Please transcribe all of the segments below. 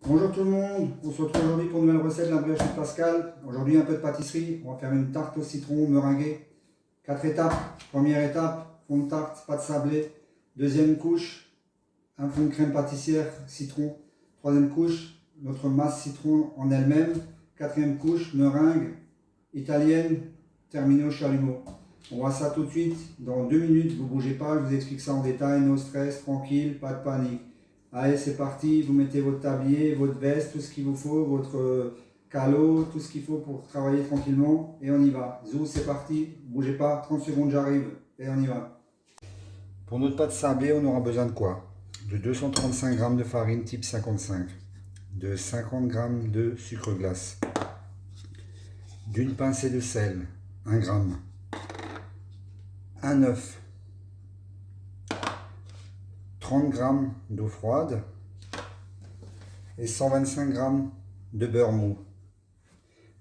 Bonjour tout le monde, on se retrouve aujourd'hui pour une nouvelle recette de la brioche de Pascal. Aujourd'hui un peu de pâtisserie, on va faire une tarte au citron meringuée. 4 étapes. Première étape, fond de tarte, pâte sablée. Deuxième couche, un fond de crème pâtissière, citron. Troisième couche, notre masse citron en elle-même. Quatrième couche, meringue italienne, terminée au chalumeau. On voit ça tout de suite, dans 2 minutes, vous ne bougez pas, je vous explique ça en détail, no stress, tranquille, pas de panique. Allez, c'est parti, vous mettez votre tablier, votre veste, tout ce qu'il vous faut, votre calot, tout ce qu'il faut pour travailler tranquillement, et on y va. Zou, c'est parti, bougez pas, 30 secondes, j'arrive, et on y va. Pour notre pâte sablée, on aura besoin de quoi? De 235 g de farine type 55, de 50 g de sucre glace, d'une pincée de sel, 1 g, un œuf, 30 g d'eau froide et 125 g de beurre mou.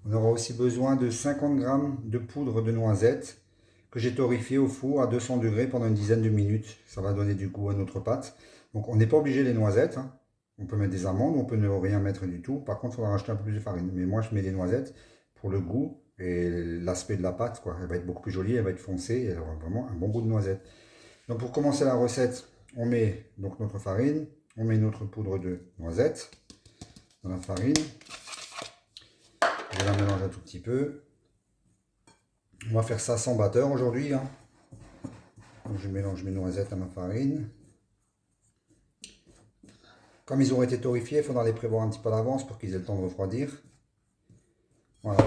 On aura aussi besoin de 50 g de poudre de noisette que j'ai torréfiée au four à 200 degrés pendant une dizaine de minutes. Ça va donner du goût à notre pâte. Donc on n'est pas obligé les noisettes, hein. On peut mettre des amandes, on peut ne rien mettre du tout. Par contre, il faudra rajouter un peu plus de farine. Mais moi, je mets des noisettes pour le goût et l'aspect de la pâte, quoi. Elle va être beaucoup plus jolie, elle va être foncée et elle aura vraiment un bon goût de noisette. Donc pour commencer la recette, on met donc notre farine, on met notre poudre de noisette dans la farine. Je la mélange un tout petit peu. On va faire ça sans batteur aujourd'hui, hein. Donc je mélange mes noisettes à ma farine. Comme ils auront été torréfiés, il faudra les prévoir un petit peu à l'avance pour qu'ils aient le temps de refroidir. Voilà,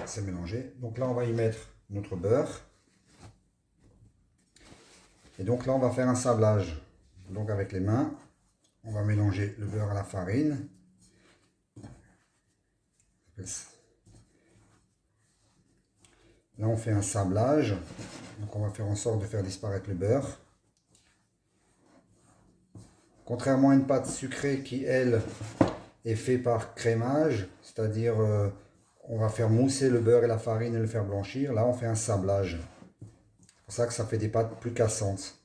c'est mélangé. Donc là, on va y mettre notre beurre. Et donc là, on va faire un sablage. Donc avec les mains, on va mélanger le beurre à la farine. Là, on fait un sablage. Donc on va faire en sorte de faire disparaître le beurre. Contrairement à une pâte sucrée qui, elle, est faite par crémage, c'est-à-dire on va faire mousser le beurre et la farine et le faire blanchir. Là, on fait un sablage. C'est pour ça que ça fait des pâtes plus cassantes.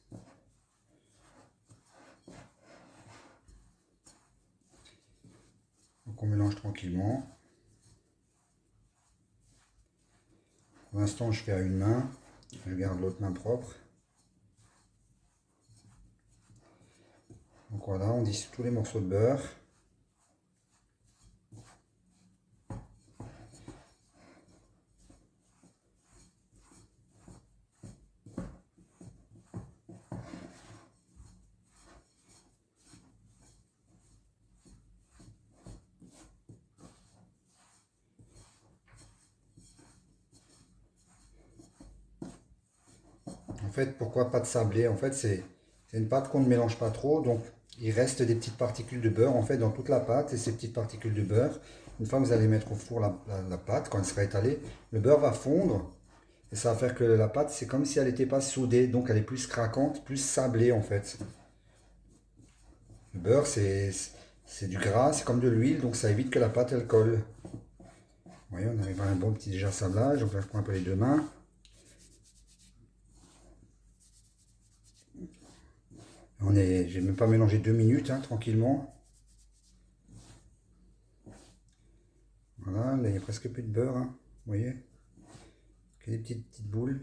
Donc on mélange tranquillement. Pour l'instant, je fais à une main. Je garde l'autre main propre. Donc voilà, on dissout tous les morceaux de beurre. En fait, pourquoi pâte sablée? En fait, c'est une pâte qu'on ne mélange pas trop, donc il reste des petites particules de beurre en fait dans toute la pâte, et ces petites particules de beurre, une fois que vous allez mettre au four la pâte, quand elle sera étalée, le beurre va fondre, et ça va faire que la pâte, c'est comme si elle n'était pas soudée, donc elle est plus craquante, plus sablée en fait. Le beurre, c'est du gras, c'est comme de l'huile, donc ça évite que la pâte elle colle. Vous voyez, on arrive à un bon petit déjà sablage, donc là je prends un peu les deux mains. J'ai même pas mélangé 2 minutes, hein, tranquillement. Voilà, là il n'y a presque plus de beurre, hein, vous voyez, que des petites boules.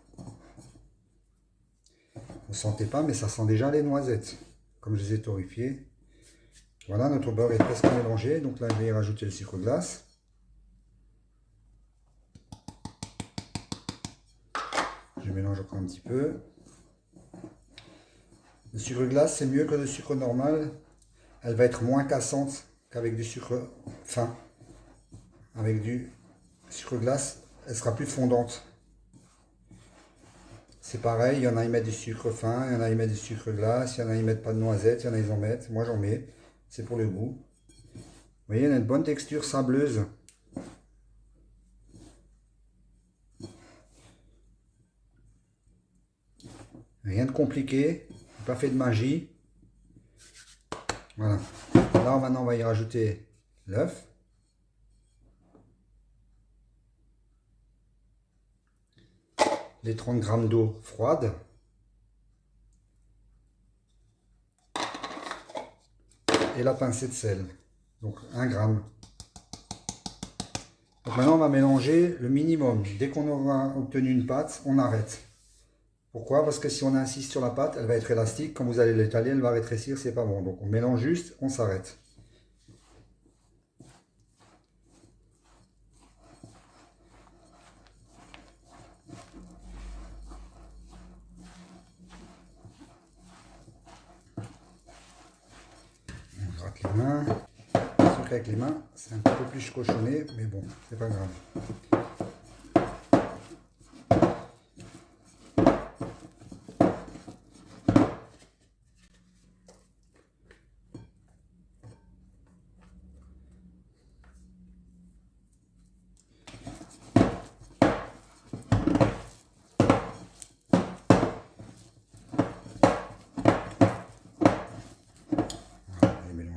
Vous ne sentez pas, mais ça sent déjà les noisettes, comme je les ai torréfiées. Voilà, notre beurre est presque mélangé, donc là je vais y rajouter le sucre glace. Je mélange encore un petit peu. Le sucre glace, c'est mieux que le sucre normal. Elle va être moins cassante qu'avec du sucre fin. Avec du sucre glace, elle sera plus fondante. C'est pareil, il y en a qui mettent du sucre fin, il y en a qui mettent du sucre glace, il y en a qui mettent pas de noisettes, il y en a qui en mettent. Moi j'en mets, c'est pour le goût. Vous voyez, elle a une bonne texture sableuse. Rien de compliqué, pas fait de magie. Voilà. Là maintenant on va y rajouter l'œuf. les 30 g d'eau froide. Et la pincée de sel, donc 1 gramme. Donc maintenant on va mélanger le minimum. Dès qu'on aura obtenu une pâte, on arrête. Pourquoi? Parce que si on insiste sur la pâte, elle va être élastique. Quand vous allez l'étaler, elle va rétrécir, c'est pas bon. Donc on mélange juste, on s'arrête. On gratte les mains. Sauf qu'avec les mains, c'est un petit peu plus cochonné, mais bon, c'est pas grave.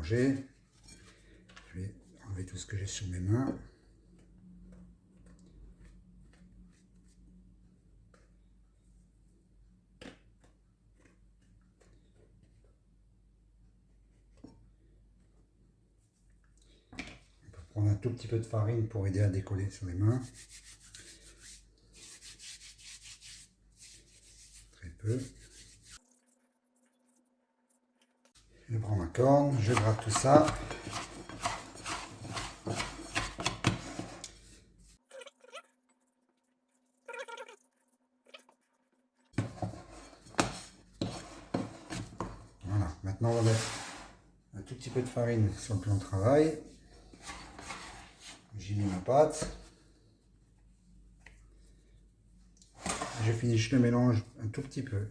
Je vais enlever tout ce que j'ai sur mes mains. On peut prendre un tout petit peu de farine pour aider à décoller sur les mains. Très peu. Je prends ma corne, je gratte tout ça. Voilà, maintenant on va mettre un tout petit peu de farine sur le plan de travail. J'y mets ma pâte. Je finis juste le mélange un tout petit peu,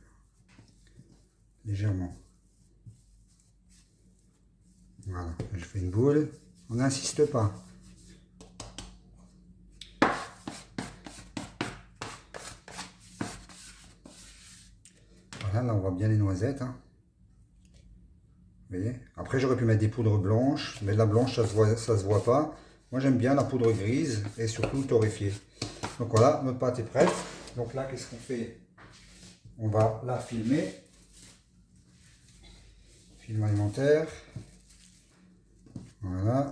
légèrement. Voilà, je fais une boule, on n'insiste pas. Voilà, là on voit bien les noisettes. Hein. Vous voyez? Après j'aurais pu mettre des poudres blanches, mais la blanche ça se voit pas. Moi j'aime bien la poudre grise et surtout torréfiée. Donc voilà, notre pâte est prête. Donc là qu'est-ce qu'on fait? On va la filmer. Film alimentaire. Voilà.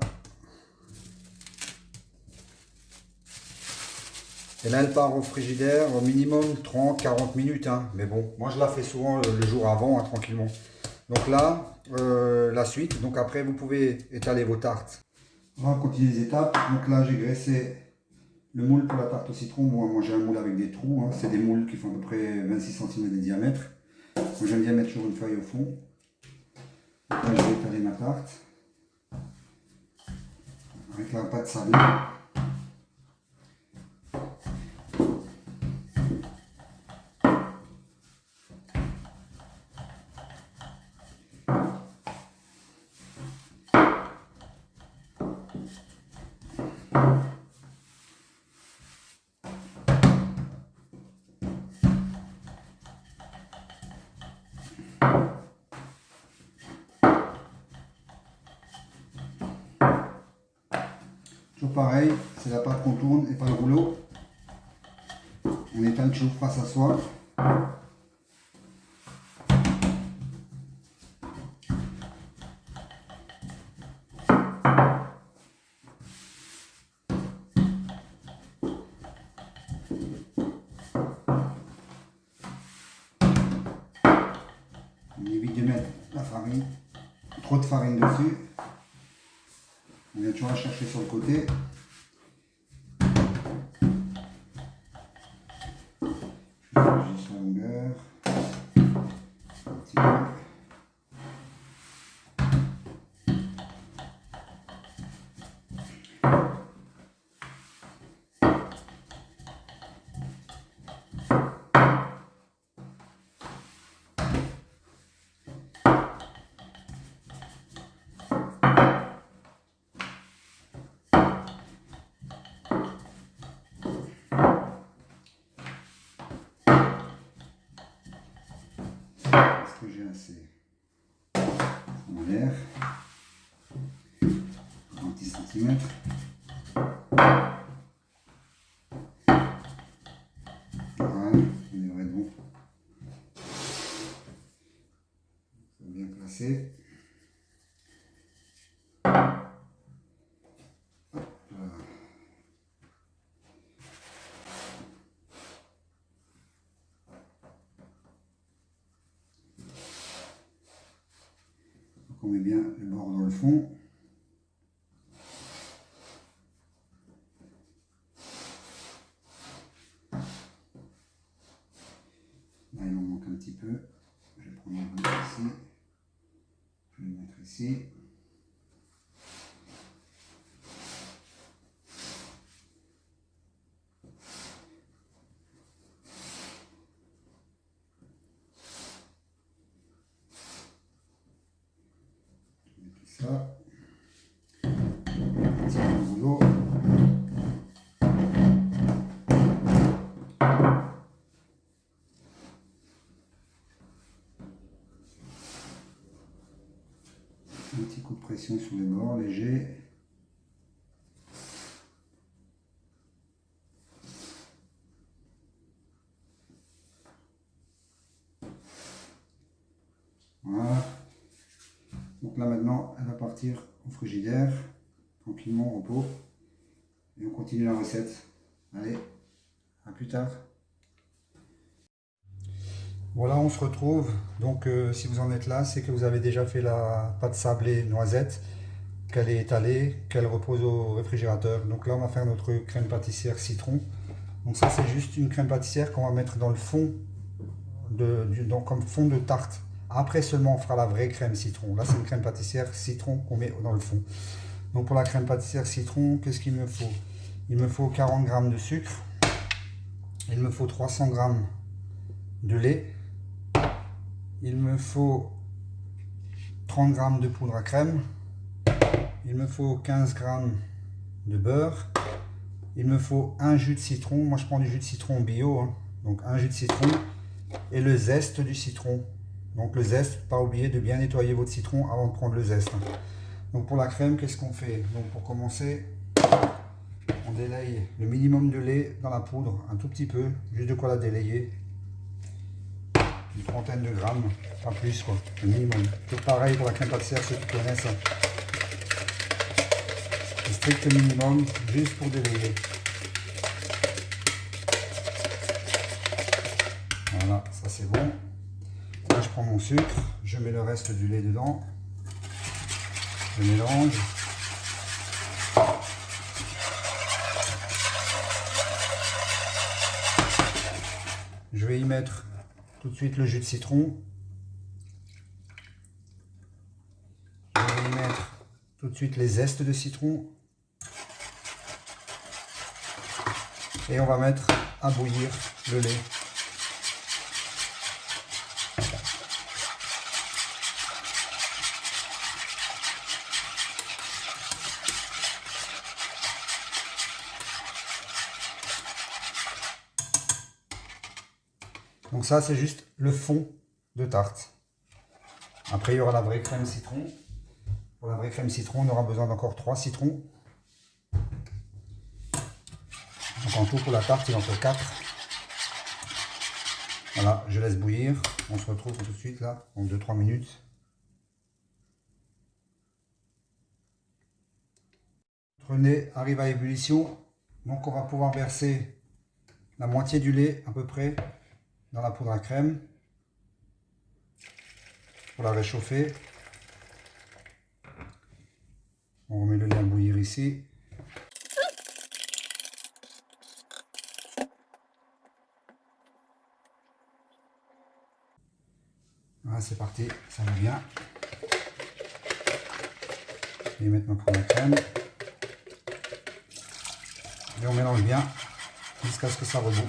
Et là, elle part au frigidaire au minimum 30-40 minutes. Hein. Mais bon, moi je la fais souvent le jour avant, hein, tranquillement. Donc là, la suite. Donc après, vous pouvez étaler vos tartes. On va continuer les étapes. Donc là, j'ai graissé le moule pour la tarte au citron. Moi j'ai un moule avec des trous. Hein. C'est des moules qui font à peu près 26 cm de diamètre. Moi j'aime bien mettre toujours une feuille au fond. Là, je vais étaler ma tarte. Avec la pâte sablée. Toujours pareil, c'est la pâte qu'on tourne et pas le rouleau. On étale toujours face à soi. On évite de mettre la farine, trop de farine dessus. On vient toujours la chercher sur le côté. Je fais juste la longueur. Un petit peu. Est-ce que j'ai assez? En l'air. 30 cm. Voilà. met bien le bord dans le fond. Là, il m'en manque un petit peu. Je vais prendre un peu ici. Je vais le mettre ici. Ça. Un petit peu de boulot. Un petit coup de pression sur les bords, léger. Voilà. Donc là maintenant, elle va partir au frigidaire, tranquillement au repos. Et on continue la recette. Allez, à plus tard. Voilà, on se retrouve. Donc si vous en êtes là, c'est que vous avez déjà fait la pâte sablée noisette, qu'elle est étalée, qu'elle repose au réfrigérateur. Donc là, on va faire notre crème pâtissière citron. Donc ça, c'est juste une crème pâtissière qu'on va mettre dans le fond, donc comme fond de tarte. Après seulement, on fera la vraie crème citron. Là, c'est une crème pâtissière citron qu'on met dans le fond. Donc pour la crème pâtissière citron, qu'est-ce qu'il me faut? Il me faut 40 g de sucre. Il me faut 300 g de lait. Il me faut 30 g de poudre à crème. Il me faut 15 g de beurre. Il me faut un jus de citron. Moi, je prends du jus de citron bio. Hein. Donc, un jus de citron. Et le zeste du citron. Donc, le zeste, pas oublier de bien nettoyer votre citron avant de prendre le zeste. Donc, pour la crème, qu'est-ce qu'on fait? Donc, pour commencer, on délaye le minimum de lait dans la poudre. Un tout petit peu. Juste de quoi la délayer. Une trentaine de grammes, pas plus quoi, le minimum. C'est pareil pour la crème pâtissière, ceux qui connaissent ça. Le strict minimum, juste pour délayer. Voilà, ça c'est bon. Là je prends mon sucre, je mets le reste du lait dedans. Je mélange. Je vais y mettre tout de suite le jus de citron. Je vais y mettre tout de suite les zestes de citron. Et on va mettre à bouillir le lait. Donc ça, c'est juste le fond de tarte. Après, il y aura la vraie crème citron. Pour la vraie crème citron, on aura besoin d'encore 3 citrons. Donc en tout, pour la tarte, il en faut 4. Voilà, je laisse bouillir. On se retrouve tout de suite là, en 2-3 minutes. Notre lait arrive à ébullition. Donc on va pouvoir verser la moitié du lait à peu près dans la poudre à crème pour la réchauffer. On remet le lait à bouillir ici. Voilà, c'est parti, ça va bien. Je vais mettre ma poudre à crème. Et on mélange bien jusqu'à ce que ça reboue.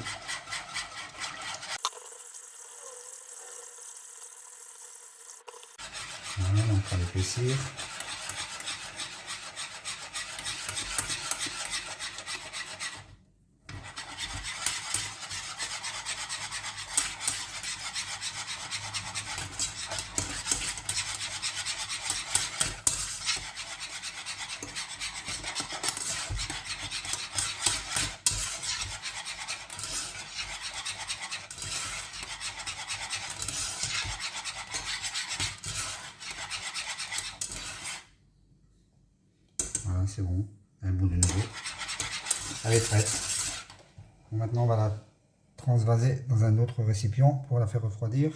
Voilà, on va l'épaissir. Voilà, c'est bon, elle bout de nouveau. Elle est prête. Maintenant, on va la transvaser dans un autre récipient pour la faire refroidir.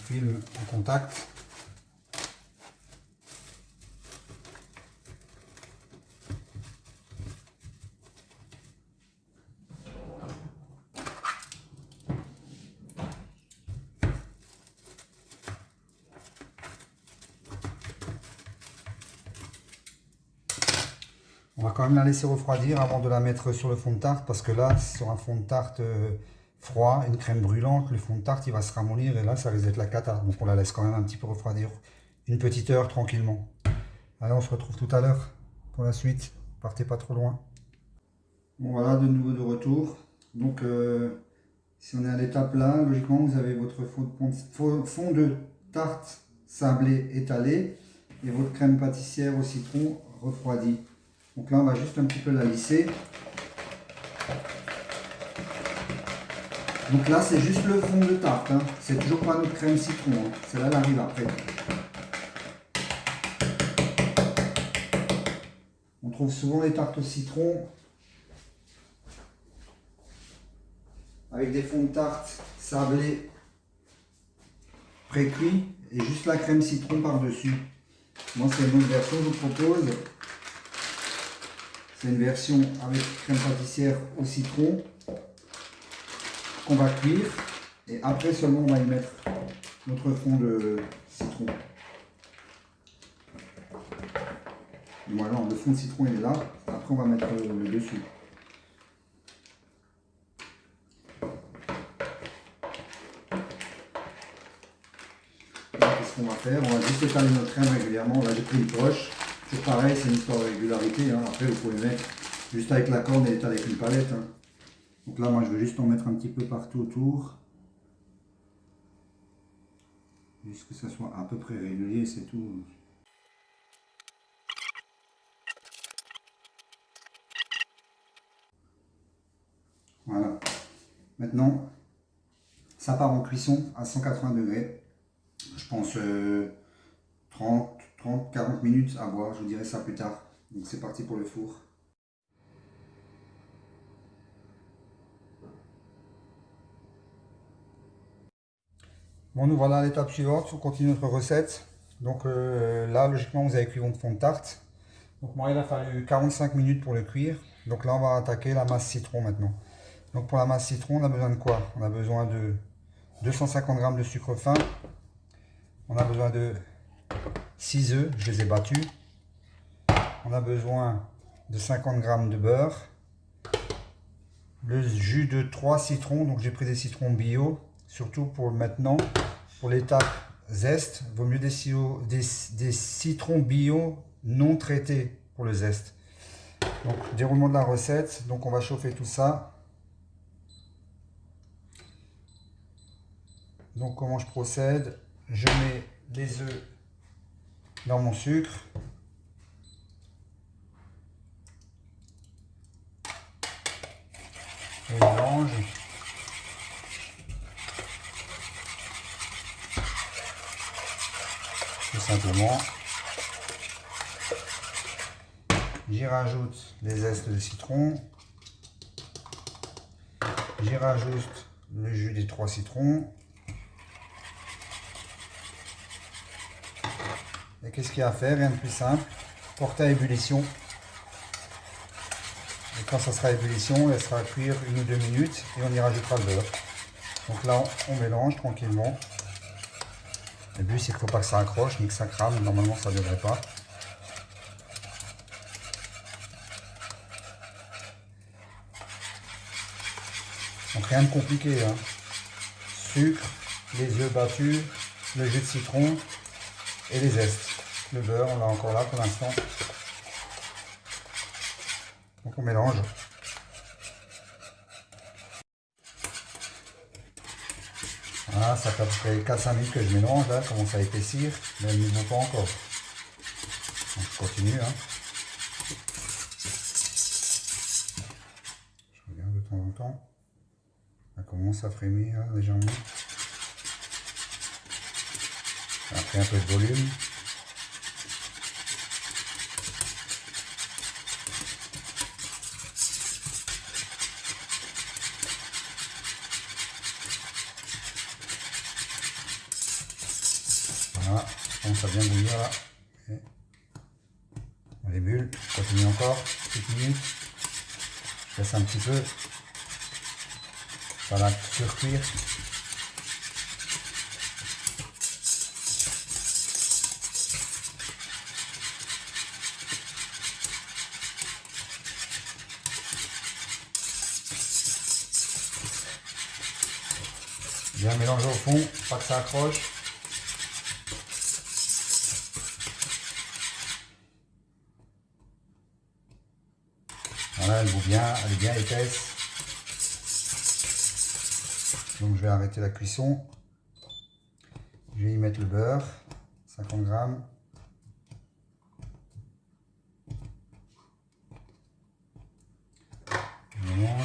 filme en contact. On va quand même la laisser refroidir avant de la mettre sur le fond de tarte parce que là, sur un fond de tarte froid, une crème brûlante, le fond de tarte il va se ramollir et là ça risque d'être la cata. Donc on la laisse quand même un petit peu refroidir une petite heure tranquillement. Allez, on se retrouve tout à l'heure pour la suite. Partez pas trop loin. Bon voilà, de nouveau de retour. Donc si on est à l'étape là, logiquement vous avez votre fond de tarte sablé étalé et votre crème pâtissière au citron refroidie. Donc là, on va juste un petit peu la lisser. Donc là, c'est juste le fond de tarte. Hein. C'est toujours pas notre crème citron. Hein. Celle-là, elle arrive après. On trouve souvent les tartes au citron avec des fonds de tarte sablés pré-cuits et juste la crème citron par-dessus. Moi, c'est une autre version que je vous propose. C'est une version avec crème pâtissière au citron qu'on va cuire et après seulement on va y mettre notre fond de citron. Voilà, le fond de citron il est là, après on va mettre le dessus. Qu'est-ce qu'on va faire? On va juste étaler notre crème régulièrement. Là j'ai pris une poche. C'est pareil, c'est une histoire de régularité. Hein. Après, vous pouvez mettre juste avec la corde et étaler avec une palette. Hein. Donc là, moi, je vais juste en mettre un petit peu partout autour. Juste que ça soit à peu près régulier, c'est tout. Voilà. Maintenant, ça part en cuisson à 180 degrés. Je pense 30-40 minutes à voir. Je vous dirai ça plus tard. Donc c'est parti pour le four. Bon, nous voilà à l'étape suivante. On continue notre recette. Donc là, logiquement, vous avez cuit votre fond de tarte. Donc moi, il a fallu 45 minutes pour le cuire. Donc là, on va attaquer la masse citron maintenant. Donc pour la masse citron, on a besoin de quoi? On a besoin de 250 g de sucre fin. On a besoin de 6 œufs, je les ai battus. On a besoin de 50 g de beurre. Le jus de 3 citrons, donc j'ai pris des citrons bio. Surtout pour maintenant, pour l'étape zeste, il vaut mieux des citrons bio non traités pour le zeste. Donc déroulement de la recette, donc on va chauffer tout ça. Donc comment je procède? Je mets les œufs dans mon sucre. Je mélange. Tout simplement. J'y rajoute les zestes de citron. J'y rajoute le jus des 3 citrons. Et qu'est-ce qu'il y a à faire? Rien de plus simple. Porter à ébullition. Et quand ça sera à ébullition, on laissera cuire 1 ou 2 minutes et on y rajoutera le beurre. Donc là, on mélange tranquillement. Le but, c'est qu'il ne faut pas que ça accroche ni que ça crame. Normalement, ça ne devrait pas. Donc rien de compliqué. Hein. Sucre, les œufs battus, le jus de citron et les zestes. Le beurre, on l'a encore là pour l'instant. Donc on mélange. Voilà, ça fait à peu près 4-5 minutes que je mélange, là, commence à épaissir, mais elle ne vaut pas encore. Donc je continue. Hein. Je regarde de temps en temps. Ça commence à frémir là, légèrement. Ça a pris un peu de volume. Voilà, je commence à bien bouillir là. Et les bulles, je continue encore, petite minute. Je laisse un petit peu. Ça va surcuire. Bien mélanger au fond, pas que ça accroche. Voilà, elle bout bien, elle est bien épaisse. Donc je vais arrêter la cuisson. Je vais y mettre le beurre, 50 grammes. Je mélange.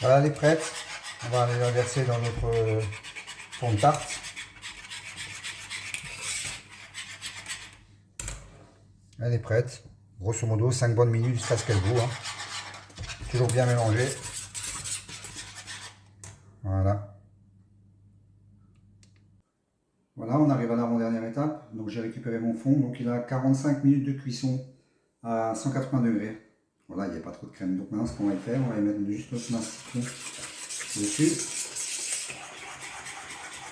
Voilà, elle est prête. On va aller la verser dans notre fond de tarte. Elle est prête. Grosso modo, 5 bonnes minutes jusqu'à ce qu'elle bout. Hein. Toujours bien mélangé. Voilà. Voilà, on arrive à l'avant-dernière étape. Donc j'ai récupéré mon fond. Donc il a 45 minutes de cuisson à 180 degrés. Voilà, il n'y a pas trop de crème. Donc maintenant, ce qu'on va faire, on va y mettre juste notre masse citron dessus.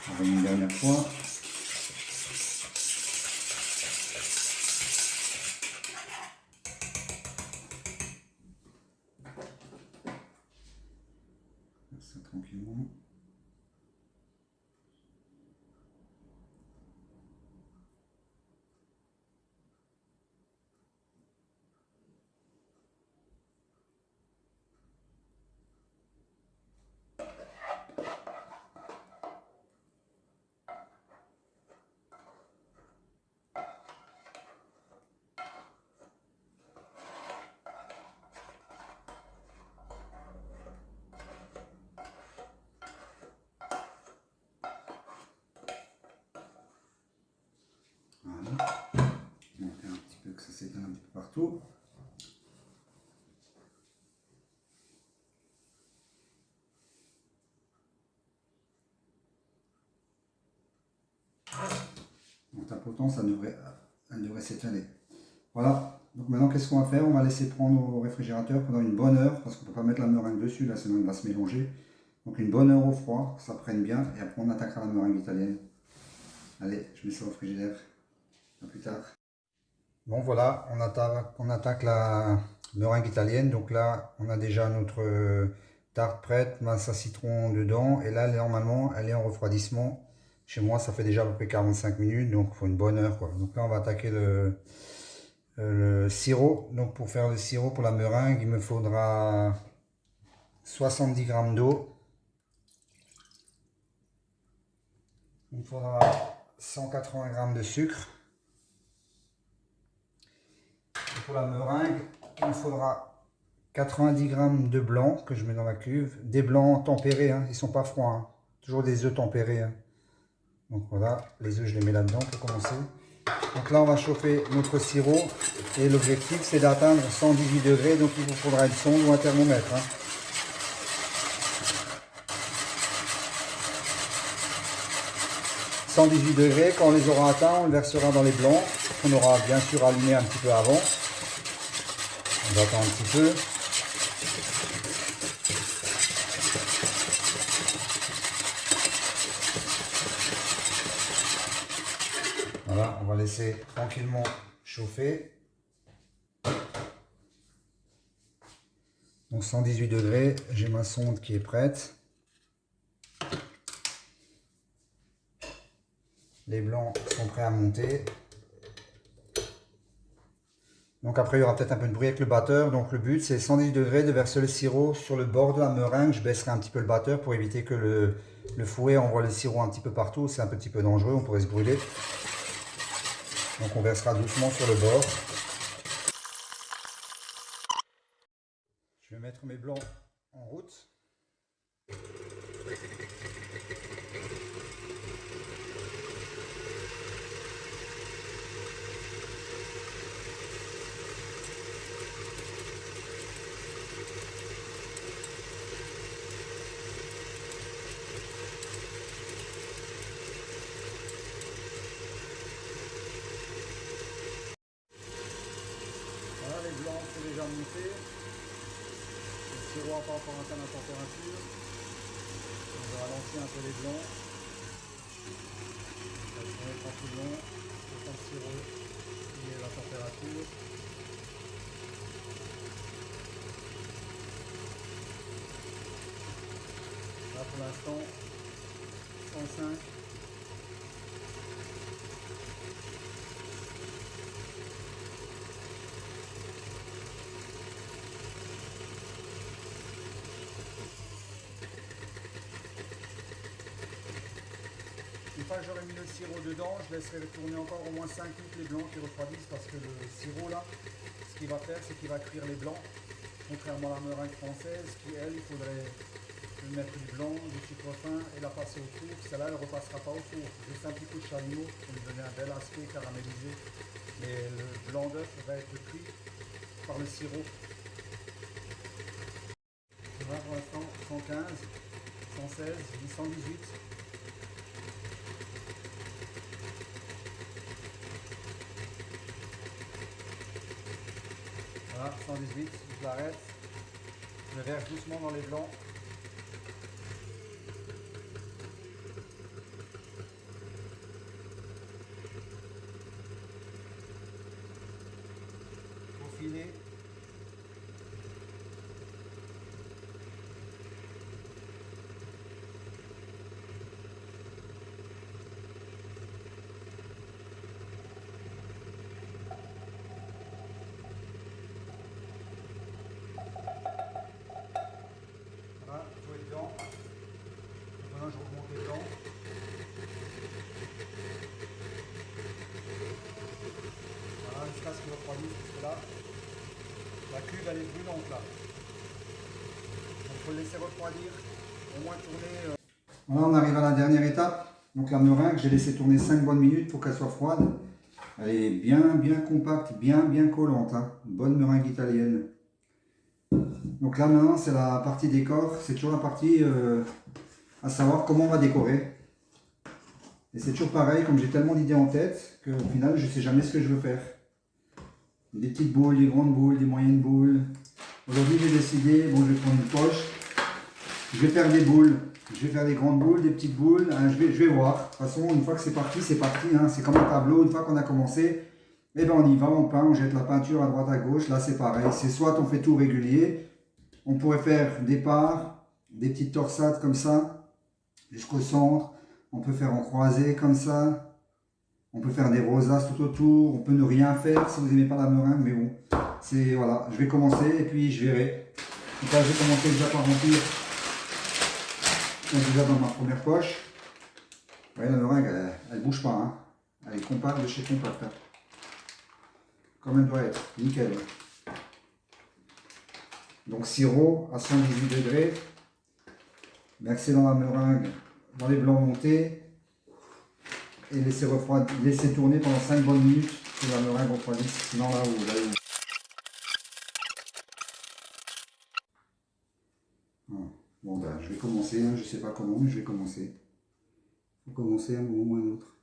On va une dernière fois. Faire ça tranquillement. Voilà. Monter un petit peu, que ça s'étale un petit peu partout. En tapotant, elle devrait s'étaler. Voilà. Donc maintenant, qu'est-ce qu'on va faire? On va laisser prendre au réfrigérateur pendant une bonne heure, parce qu'on ne peut pas mettre la meringue dessus, là, sinon elle va se mélanger. Donc une bonne heure au froid, que ça prenne bien, et après on attaquera la meringue italienne. Allez, je mets ça au frigidaire. À plus tard. Bon voilà, on attaque la meringue italienne. Donc là, on a déjà notre tarte prête, masse à citron dedans. Et là, normalement, elle est en refroidissement. Chez moi, ça fait déjà à peu près 45 minutes, donc il faut une bonne heure, quoi. Donc là, on va attaquer le sirop. Donc pour faire le sirop pour la meringue, il me faudra 70 grammes d'eau. Il me faudra 180 grammes de sucre. Et pour la meringue, il me faudra 90 grammes de blanc que je mets dans la cuve. Des blancs tempérés, hein, ils ne sont pas froids. Hein. Toujours des œufs tempérés. Hein. Donc voilà, les œufs, je les mets là-dedans pour commencer. Donc là, on va chauffer notre sirop. Et l'objectif, c'est d'atteindre 118 degrés. Donc il vous faudra une sonde ou un thermomètre. Hein. « 118 degrés, quand on les aura atteints, on le versera dans les blancs. On aura bien sûr allumé un petit peu avant. On va attendre un petit peu. Voilà, on va laisser tranquillement chauffer. Donc 118 degrés, j'ai ma sonde qui est prête. Les blancs sont prêts à monter. Donc après, il y aura peut-être un peu de bruit avec le batteur. Donc le but, c'est 110 degrés de verser le sirop sur le bord de la meringue. Je baisserai un petit peu le batteur pour éviter que le fouet envoie le sirop un petit peu partout. C'est un petit peu dangereux, on pourrait se brûler. Donc on versera doucement sur le bord. Je vais mettre mes blancs en route. Voilà, les blancs sont déjà montés. Le sirop n'a pas encore atteint la température. On va ralentir un peu les blancs. On va tourner tranquillement. Autant le sirop et la température. Là pour l'instant, 105. Une fois que j'aurai mis le sirop dedans, je laisserai tourner encore au moins 5 minutes les blancs qui refroidissent parce que le sirop là, ce qu'il va faire, c'est qu'il va cuire les blancs, contrairement à la meringue française qui, elle, il faudrait mettre du blanc, du sucre fin et la passer au four. Celle-là, elle ne repassera pas au four. Juste un petit coup de chalumeau pour lui donner un bel aspect caramélisé. Mais le blanc d'œuf va être cuit par le sirop. Voilà pour l'instant 115, 116, 118. Voilà, 118, je l'arrête. Je le verse doucement dans les blancs. Au filet. Voilà, il faut être dedans. Maintenant, je remonte les blancs. Voilà, jusqu'à ce qu'il refroidisse, parce que là, la cuve elle est brûlante là. Donc il faut le laisser refroidir, au moins tourner. Voilà, on arrive à la dernière étape. Donc la meringue, j'ai laissé tourner 5 bonnes minutes pour qu'elle soit froide. Elle est bien compacte, bien collante. Hein. Bonne meringue italienne. Donc là maintenant, c'est la partie décor. C'est toujours la partie à savoir comment on va décorer. Et c'est toujours pareil, comme j'ai tellement d'idées en tête, qu'au final, je ne sais jamais ce que je veux faire. Des petites boules, des grandes boules, des moyennes boules. Aujourd'hui, j'ai décidé, bon, je vais prendre une poche. Je vais faire des boules. Je vais faire des grandes boules, des petites boules. Hein, je vais voir. De toute façon, une fois que c'est parti, c'est parti. Hein. C'est comme un tableau. Une fois qu'on a commencé, eh ben on y va, on peint, on jette la peinture à droite, à gauche. Là, c'est pareil. C'est soit on fait tout régulier. On pourrait faire des parts, des petites torsades comme ça, jusqu'au centre. On peut faire en croisée comme ça. On peut faire des rosaces tout autour. On peut ne rien faire si vous n'aimez pas la meringue. Mais bon, c'est voilà. Je vais commencer et puis je verrai. Donc là, j'ai commencé déjà par remplir. Déjà dans ma première poche. Vous voyez, la meringue, elle ne bouge pas. Hein. Elle est compacte de chez Compact. Hein. Comme elle doit être. Nickel. Donc sirop à 118 degrés. Verser dans la meringue, dans les blancs montés. Et laisser refroidir, laisser tourner pendant 5 bonnes minutes que la meringue refroidisse. Sinon là où. Voilà. Bon ben je vais commencer, hein. Je ne sais pas comment, mais je vais commencer. Il faut commencer à un moment ou à un autre.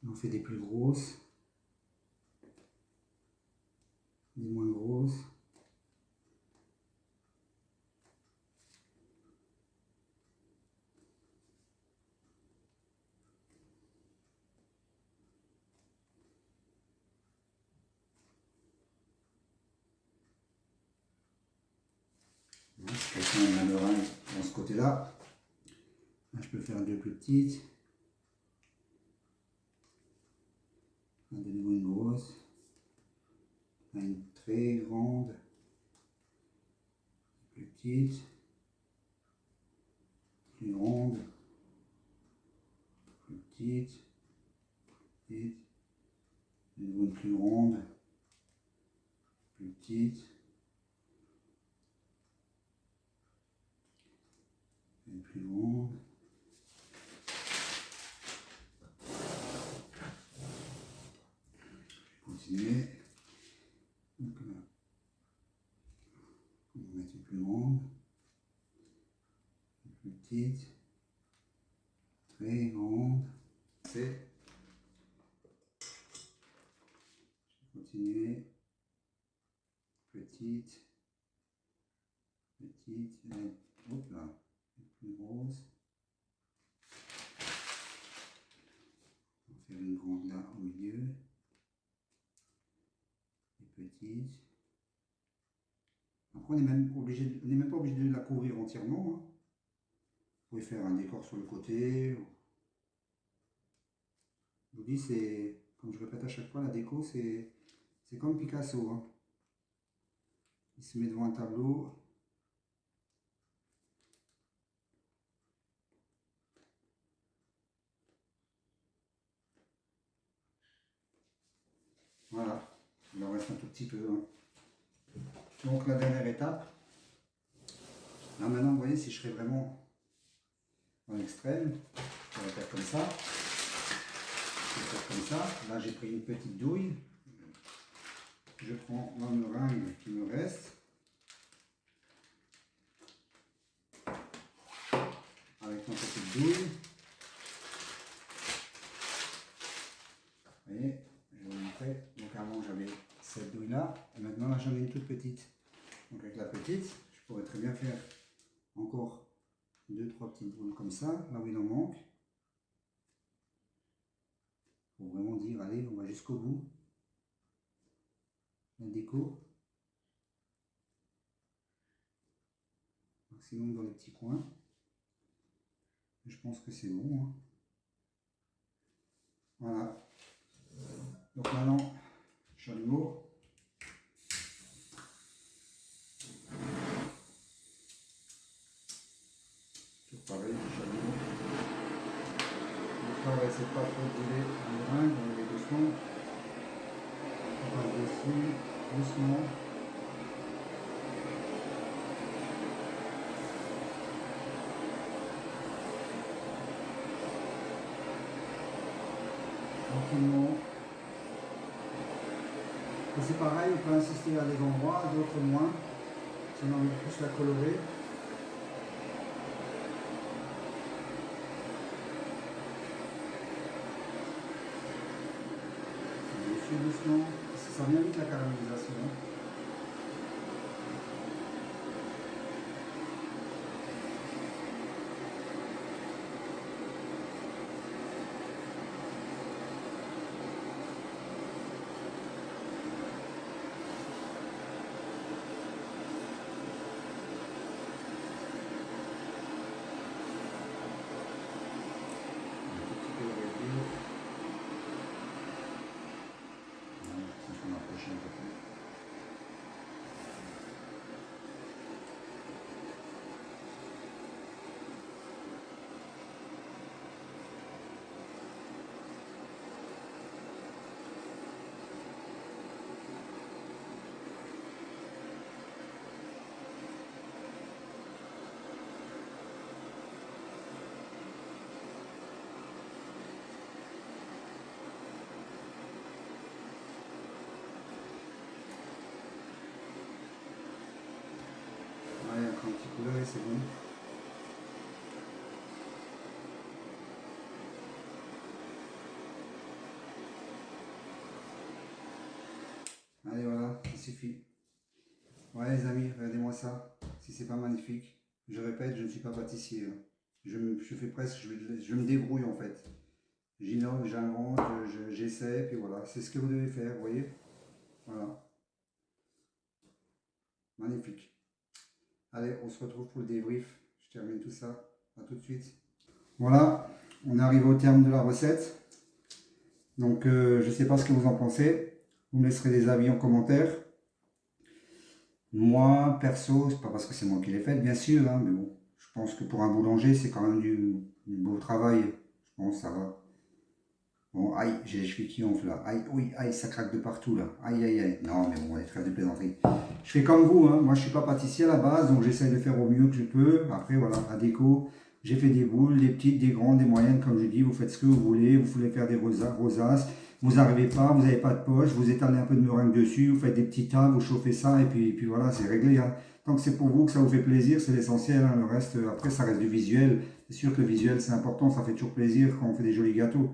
On fait des plus grosses, des moins grosses. Je vais prendre la meringue dans ce côté-là. Là, je peux faire deux plus petites. Là, de nouveau une grosse. Là, une très grande. Plus petite. Plus grande. Plus petite. Petite. De nouveau une plus grande. Plus petite. Une plus grande. Continuer. Donc là, on va mettre une plus grande, une plus petite, très grande. C'est. Je vais continuer. Petite, petite, hop là, une plus grosse. On va faire une grande là au milieu. Petite. Après, on n'est même pas obligé de la couvrir entièrement. Hein. Vous pouvez faire un décor sur le côté. Je vous dis, c'est, comme je répète à chaque fois, la déco, c'est comme Picasso. Hein. Il se met devant un tableau. Voilà. Il en reste un tout petit peu. Hein. Donc, la dernière étape. Là, maintenant, vous voyez, si je serais vraiment en extrême, je vais faire comme ça. Je vais faire comme ça. Là, j'ai pris une petite douille. Je prends ma meringue qui me reste. Avec ma petite douille. Vous voyez, je vais vous montrer. Donc avant j'avais cette douille là, et maintenant là j'en ai une toute petite. Donc avec la petite, je pourrais très bien faire encore 2-3 petites boules comme ça, là où il en manque. Pour vraiment dire, allez, on va jusqu'au bout. La déco. Maximum dans les petits coins. Je pense que c'est bon. Hein. Voilà. Donc maintenant, chalumeau. Toujours pareil, chalumeau. Le travail, c'est pas trop brûler la meringue, on va doucement. On passe dessus, doucement. Tranquillement. Et c'est pareil, on peut insister à des endroits, à d'autres moins. Si on a envie de plus la colorer. Dessus doucement, ça vient vite la caramélisation. Allez, encore un petit coup d'œil, c'est bon. Allez, voilà, ça suffit. Ouais, les amis, regardez-moi ça. Si c'est pas magnifique. Je répète, je ne suis pas pâtissier. Hein. Je fais presque, je me débrouille en fait. J'innove, j'invente, j'essaie, puis voilà. C'est ce que vous devez faire, vous voyez. Voilà. Magnifique. Allez, on se retrouve pour le débrief. Je termine tout ça. À tout de suite. Voilà, on est arrivé au terme de la recette. Donc, je ne sais pas ce que vous en pensez. Vous me laisserez des avis en commentaire. Moi, perso, c'est pas parce que c'est moi qui l'ai fait, bien sûr, hein, mais bon, je pense que pour un boulanger, c'est quand même du beau travail. Je pense que ça va. Bon, aïe, j'ai les chevilles qui enflent là. Aïe, oui, aïe, ça craque de partout là. Aïe, aïe, aïe. Non, mais bon, on est très de plaisanterie. Je fais comme vous, hein. Moi je suis pas pâtissier à la base, donc j'essaie de faire au mieux que je peux. Après, voilà, la déco, j'ai fait des boules, des petites, des grandes, des moyennes, comme je dis. Vous faites ce que vous voulez. Vous voulez faire des rosaces. Vous n'arrivez pas, vous n'avez pas de poche, vous étalez un peu de meringue dessus, vous faites des petits tas, vous chauffez ça, et puis voilà, c'est réglé, hein. Tant que c'est pour vous, que ça vous fait plaisir, c'est l'essentiel, hein. Le reste, après, ça reste du visuel. C'est sûr que le visuel, c'est important, ça fait toujours plaisir quand on fait des jolis gâteaux.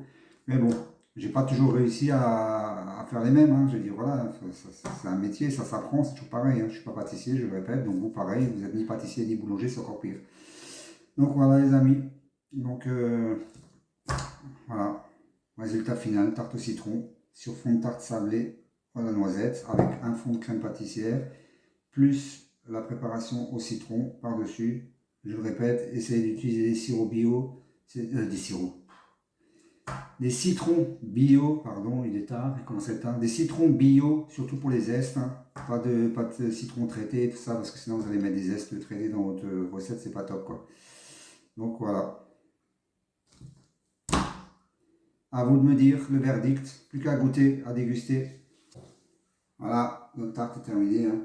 Mais bon, j'ai pas toujours réussi à faire les mêmes, hein. Je veux dire, voilà, c'est un métier, ça s'apprend, c'est toujours pareil, hein. Je suis pas pâtissier, je le répète, donc vous, pareil, vous n'êtes ni pâtissier ni boulanger, c'est encore pire. Donc voilà, les amis. Donc, voilà. Résultat final, tarte au citron sur fond de tarte sablée à la noisette avec un fond de crème pâtissière plus la préparation au citron par-dessus. Je le répète, essayez d'utiliser des sirops bio, des citrons bio, pardon, il est tard, il commence à être tard, des citrons bio, surtout pour les zestes, hein. Pas de citron traité, tout ça, parce que sinon vous allez mettre des zestes traités dans votre recette, c'est pas top, quoi. Donc voilà. À vous de me dire le verdict, plus qu'à goûter, à déguster. Voilà, notre tarte est terminée, hein.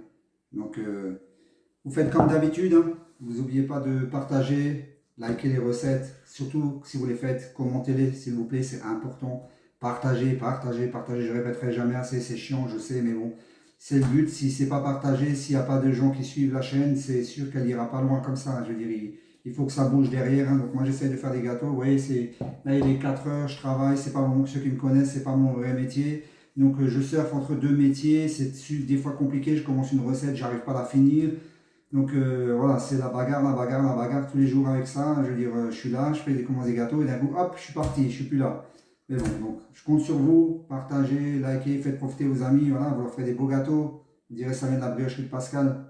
Donc, vous faites comme d'habitude, hein. Vous n'oubliez pas de partager, liker les recettes. Surtout, si vous les faites, commentez-les, s'il vous plaît, c'est important. Partagez, partagez, partagez. Je ne répéterai jamais assez, c'est chiant, je sais, mais bon, c'est le but. Si c'est pas partagé, s'il n'y a pas de gens qui suivent la chaîne, c'est sûr qu'elle n'ira pas loin comme ça. Je veux dire, il faut que ça bouge derrière, hein. Donc moi, j'essaie de faire des gâteaux. Vous voyez, là, il est 4 heures, je travaille. C'est pas ceux qui me connaissent, c'est pas mon vrai métier. Donc je surfe entre deux métiers, c'est des fois compliqué, je commence une recette, j'arrive pas à la finir. Donc voilà, c'est la bagarre, la bagarre, la bagarre tous les jours avec ça. Je veux dire, je suis là, je fais des commandes des gâteaux et d'un coup, hop, je suis parti, je suis plus là. Mais bon, donc je compte sur vous, partagez, likez, faites profiter vos amis, voilà, vous leur faites des beaux gâteaux. Vous direz ça vient de la briocherie de Pascal.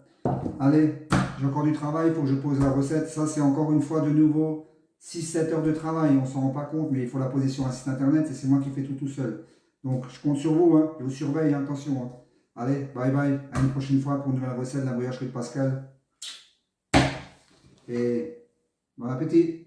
Allez, j'ai encore du travail, il faut que je pose la recette. Ça c'est encore une fois de nouveau 6-7 heures de travail, on s'en rend pas compte, mais il faut la poser sur un site internet et c'est moi qui fais tout seul. Donc je compte sur vous, hein. Je vous surveille, hein, attention, hein. Allez, bye bye, à une prochaine fois pour une nouvelle recette de la briocherie de Pascal. Et bon appétit!